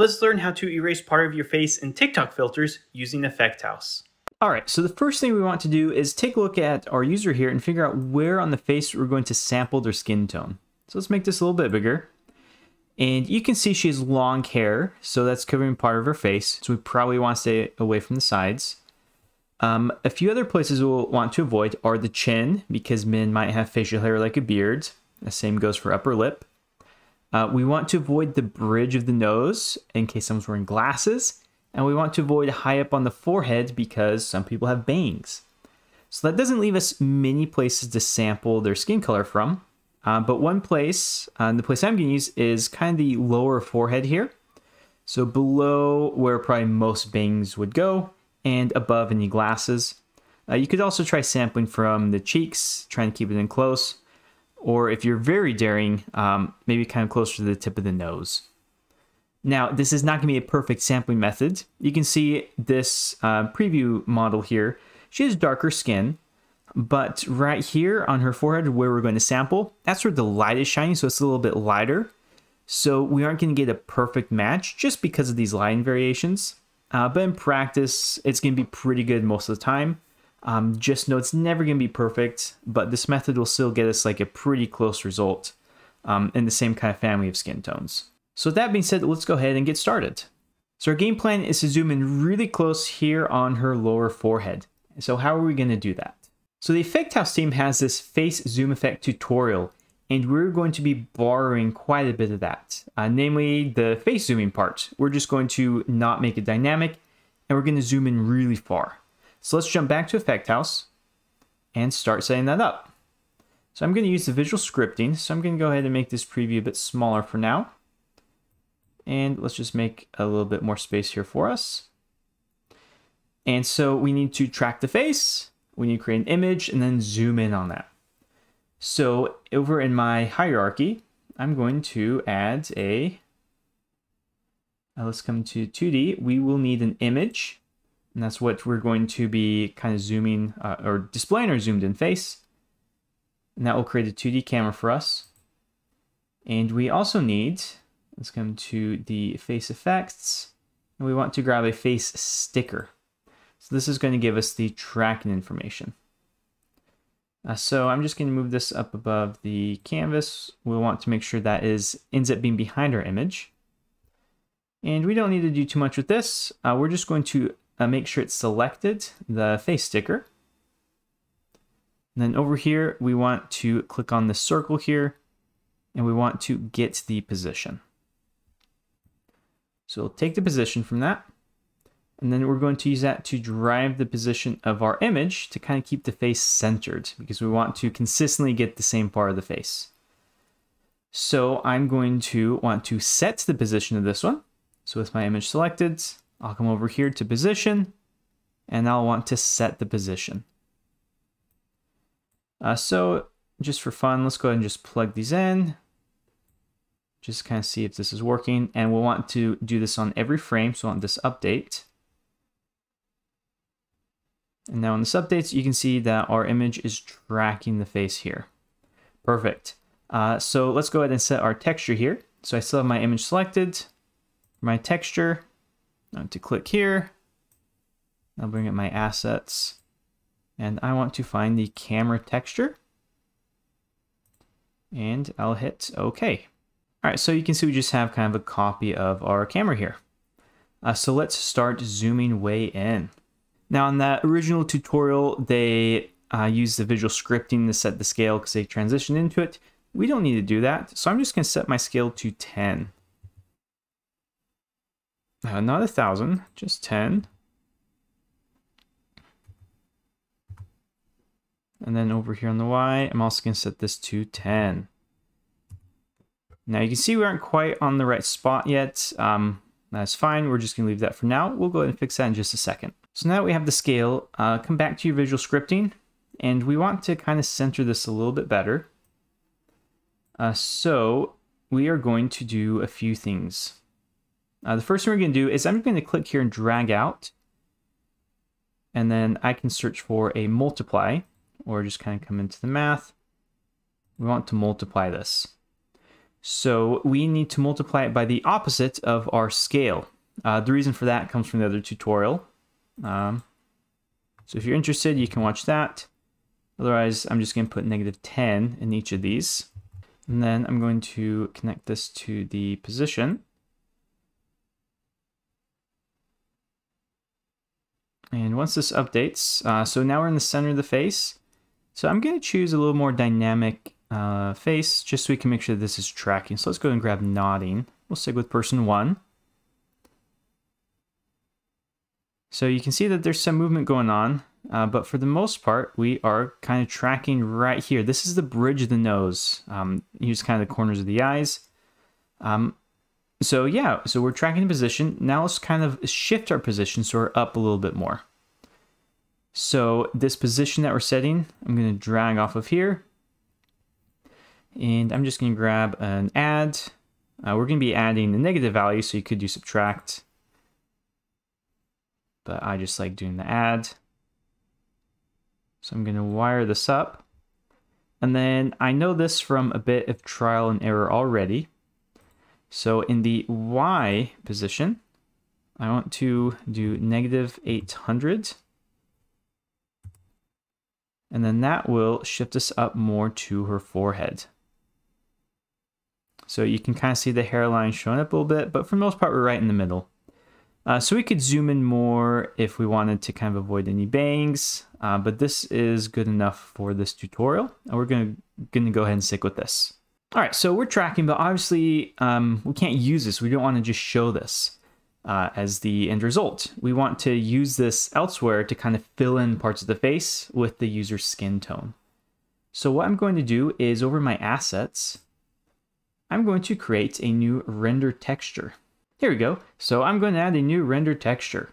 let's learn how to erase part of your face in TikTok filters using Effect House. Alright, so the first thing we want to do is take a look at our user here and figure out where on the face we're going to sample their skin tone. So let's make this a little bit bigger. And you can see she has long hair, so that's covering part of her face. So we probably want to stay away from the sides. A few other places we'll want to avoid are the chin, because men might have facial hair like a beard. The same goes for upper lip. We want to avoid the bridge of the nose in case someone's wearing glasses. And we want to avoid high up on the forehead because some people have bangs. So that doesn't leave us many places to sample their skin color from. But one place, the place I'm going to use is kind of the lower forehead here. So below where probably most bangs would go and above any glasses. You could also try sampling from the cheeks, trying to keep it in close. Or if you're very daring, maybe kind of closer to the tip of the nose. Now, this is not going to be a perfect sampling method. You can see this preview model here. She has darker skin, but right here on her forehead where we're going to sample, that's where the light is shining, so it's a little bit lighter. So we aren't going to get a perfect match just because of these lighting variations. But in practice, it's going to be pretty good most of the time. Just know it's never going to be perfect, but this method will still get us like a pretty close result in the same kind of family of skin tones. So with that being said, let's go ahead and get started. So our game plan is to zoom in really close here on her lower forehead. So how are we going to do that? So the Effect House team has this face zoom effect tutorial, and we're going to be borrowing quite a bit of that, namely the face zooming part. We're just going to not make it dynamic, and we're going to zoom in really far. So let's jump back to Effect House and start setting that up. So I'm going to use the visual scripting. So I'm going to go ahead and make this preview a bit smaller for now. And let's just make a little bit more space here for us. And so we need to track the face. We need to create an image and then zoom in on that. So over in my hierarchy, I'm going to add let's come to 2D. We will need an image. And that's what we're going to be kind of zooming or displaying our zoomed in face. And that will create a 2D camera for us. And we also need, let's come to the face effects. And we want to grab a face sticker. So this is going to give us the tracking information. So I'm just going to move this up above the canvas. We'll want to make sure that ends up being behind our image. And we don't need to do too much with this. We're just going to make sure it's selected, the face sticker. And then over here, we want to click on the circle here, and we want to get the position. So we'll take the position from that, and then we're going to use that to drive the position of our image to kind of keep the face centered, because we want to consistently get the same part of the face. So I'm going to want to set the position of this one. So with my image selected, I'll come over here to position, and I'll want to set the position. So just for fun, let's go ahead and just plug these in. Just kind of see if this is working, and we'll want to do this on every frame, so on this update. And now in this update, you can see that our image is tracking the face here. Perfect. So let's go ahead and set our texture here. So I still have my image selected, my texture. I'm to click here. I'll bring up my assets, and I want to find the camera texture, and I'll hit OK. All right, so you can see we just have kind of a copy of our camera here. So let's start zooming way in. Now in that original tutorial, they used the visual scripting to set the scale because they transitioned into it. We don't need to do that, so I'm just going to set my scale to 10. Not 1,000, just 10. And then over here on the Y, I'm also going to set this to 10. Now you can see we aren't quite on the right spot yet. That's fine. We're just going to leave that for now. We'll go ahead and fix that in just a second. So now that we have the scale, come back to your visual scripting, and we want to kind of center this a little bit better. So we are going to do a few things. The first thing we're going to do is I'm going to click here and drag out. And then I can search for a multiply, or just kind of come into the math. We want to multiply this. So we need to multiply it by the opposite of our scale. The reason for that comes from the other tutorial. So if you're interested, you can watch that. Otherwise, I'm just going to put -10 in each of these. And then I'm going to connect this to the position. And once this updates, so now we're in the center of the face. So I'm going to choose a little more dynamic face just so we can make sure this is tracking. So let's go and grab nodding. We'll stick with person 1. So you can see that there's some movement going on, but for the most part, we are kind of tracking right here. This is the bridge of the nose. Use kind of the corners of the eyes. So yeah, so we're tracking the position. Now let's kind of shift our position so we're up a little bit more. So this position that we're setting, I'm going to drag off of here. And I'm just going to grab an add. We're going to be adding the negative value, so you could do subtract. But I just like doing the add. So I'm going to wire this up. And then I know this from a bit of trial and error already. So in the Y position, I want to do -800. And then that will shift us up more to her forehead. So you can kind of see the hairline showing up a little bit, but for the most part, we're right in the middle. So we could zoom in more if we wanted to kind of avoid any bangs, but this is good enough for this tutorial. And we're gonna go ahead and stick with this. All right, so we're tracking, but obviously we can't use this. We don't want to just show this as the end result. We want to use this elsewhere to kind of fill in parts of the face with the user's skin tone. So what I'm going to do is over my assets, I'm going to create a new render texture. Here we go. So I'm going to add a new render texture.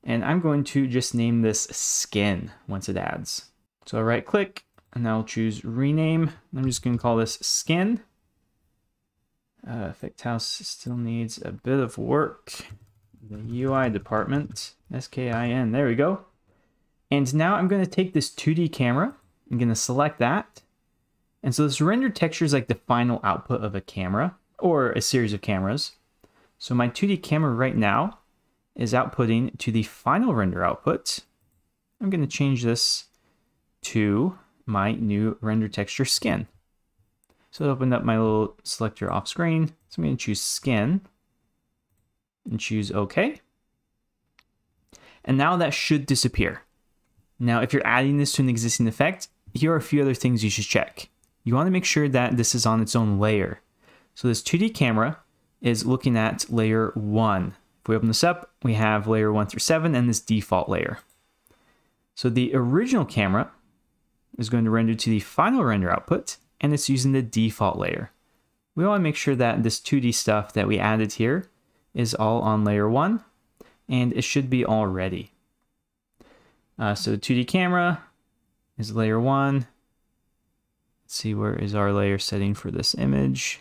And I'm going to just name this skin once it adds. So I right click and I'll choose rename. I'm just going to call this skin. Effect House still needs a bit of work. The UI department, SKIN, there we go. And now I'm going to take this 2D camera. I'm going to select that. And so this render texture is like the final output of a camera or a series of cameras. So my 2D camera right now is outputting to the final render output. I'm going to change this to my new render texture skin. So it opened up my little selector off screen. So I'm going to choose skin and choose OK. And now that should disappear. Now, if you're adding this to an existing effect, here are a few other things you should check. You want to make sure that this is on its own layer. So this 2D camera is looking at layer 1. If we open this up, we have layer 1 through 7 and this default layer. So the original camera is going to render to the final render output, and it's using the default layer. We want to make sure that this 2D stuff that we added here is all on layer 1, and it should be all ready. So 2D camera is layer 1. Let's see, where is our layer setting for this image?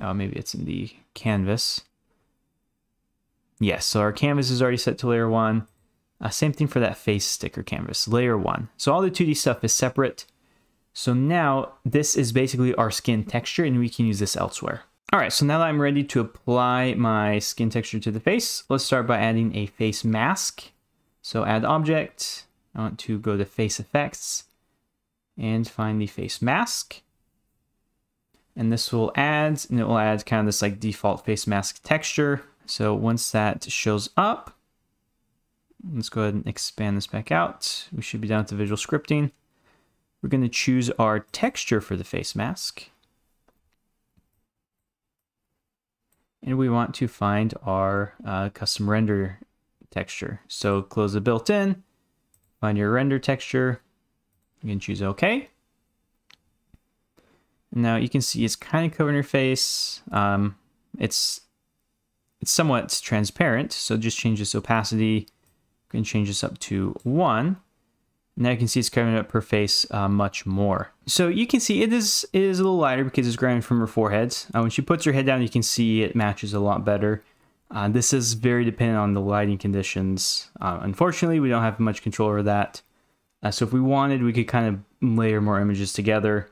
Oh, maybe it's in the canvas. Yes, so our canvas is already set to layer 1. Same thing for that face sticker canvas, layer 1. So all the 2D stuff is separate. So now this is basically our skin texture and we can use this elsewhere. All right, so now that I'm ready to apply my skin texture to the face, let's start by adding a face mask. So add object, I want to go to face effects and find the face mask. And this will add, and it will add kind of this like default face mask texture. So once that shows up, let's go ahead and expand this back out. We should be down to visual scripting. We're going to choose our texture for the face mask. And we want to find our custom render texture. So close the built-in, find your render texture. You can choose OK. Now you can see it's kind of covering your face. It's somewhat transparent, so just change this opacity. You can change this up to 1. Now you can see it's covering up her face much more. So you can see it is a little lighter because it's grabbing from her forehead. When she puts her head down, you can see it matches a lot better. This is very dependent on the lighting conditions. Unfortunately, we don't have much control over that. So if we wanted, we could kind of layer more images together.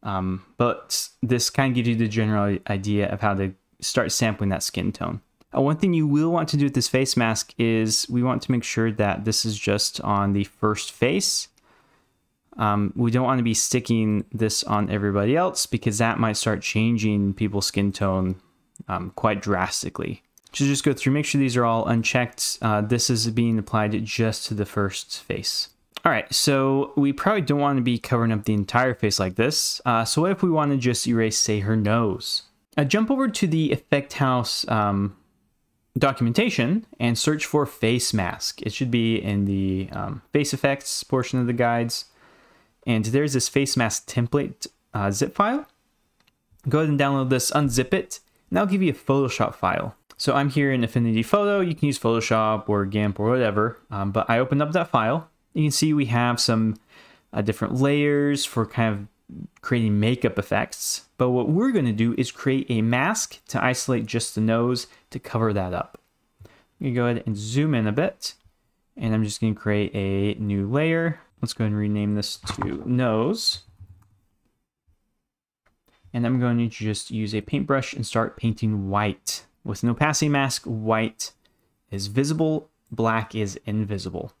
But this kind of gives you the general idea of how to start sampling that skin tone. One thing you will want to do with this face mask is we want to make sure that this is just on the first face. We don't want to be sticking this on everybody else because that might start changing people's skin tone quite drastically. So just go through, make sure these are all unchecked. This is being applied just to the first face. All right, so we probably don't want to be covering up the entire face like this. So what if we want to just erase, say, her nose? Jump over to the Effect House documentation and search for face mask. It should be in the face effects portion of the guides. And there's this face mask template zip file. Go ahead and download this, unzip it, and that'll give you a Photoshop file. So I'm here in Affinity Photo. You can use Photoshop or GIMP or whatever, but I opened up that file. You can see we have some different layers for kind of creating makeup effects. But what we're going to do is create a mask to isolate just the nose to cover that up. You go ahead and zoom in a bit, and I'm just going to create a new layer. Let's go ahead and rename this to nose. And I'm going to just use a paintbrush and start painting white. With an opacity mask, white is visible, black is invisible.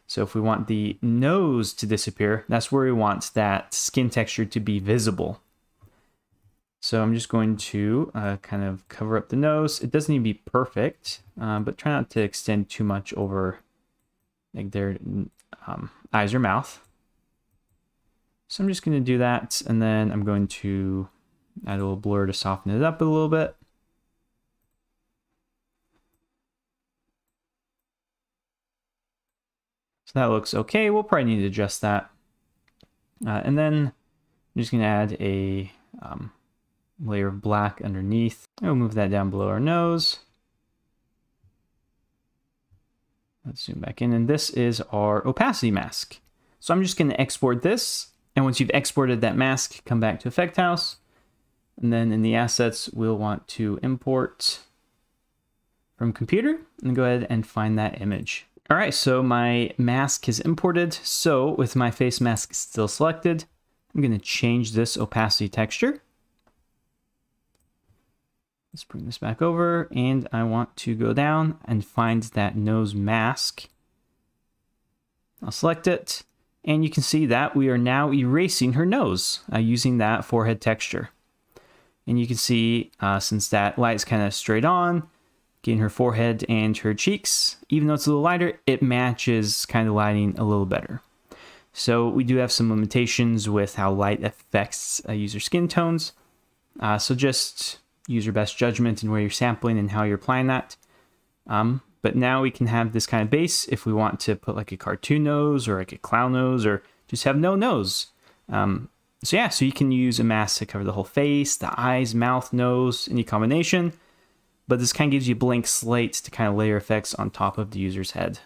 So if we want the nose to disappear, that's where we want that skin texture to be visible. So I'm just going to kind of cover up the nose. It doesn't need to be perfect, but try not to extend too much over like their eyes or mouth. So I'm just going to do that, and then I'm going to add a little blur to soften it up a little bit. So that looks okay. We'll probably need to adjust that. And then I'm just going to add a layer of black underneath. We'll move that down below our nose. Let's zoom back in, and this is our opacity mask. So I'm just going to export this, and once you've exported that mask, come back to Effect House, and then in the assets, we'll want to import from computer, and go ahead and find that image. All right, so my mask is imported. So with my face mask still selected, I'm going to change this opacity texture. Let's bring this back over, and I want to go down and find that nose mask. I'll select it, and you can see that we are now erasing her nose using that forehead texture. And you can see since that light's kind of straight on, getting her forehead and her cheeks, even though it's a little lighter, it matches kind of lighting a little better. So we do have some limitations with how light affects user skin tones. So just use your best judgment in where you're sampling and how you're applying that. But now we can have this kind of base if we want to put like a cartoon nose or like a clown nose or just have no nose. So yeah, so you can use a mask to cover the whole face, the eyes, mouth, nose, any combination. But this kind of gives you a blank slate to kind of layer effects on top of the user's head.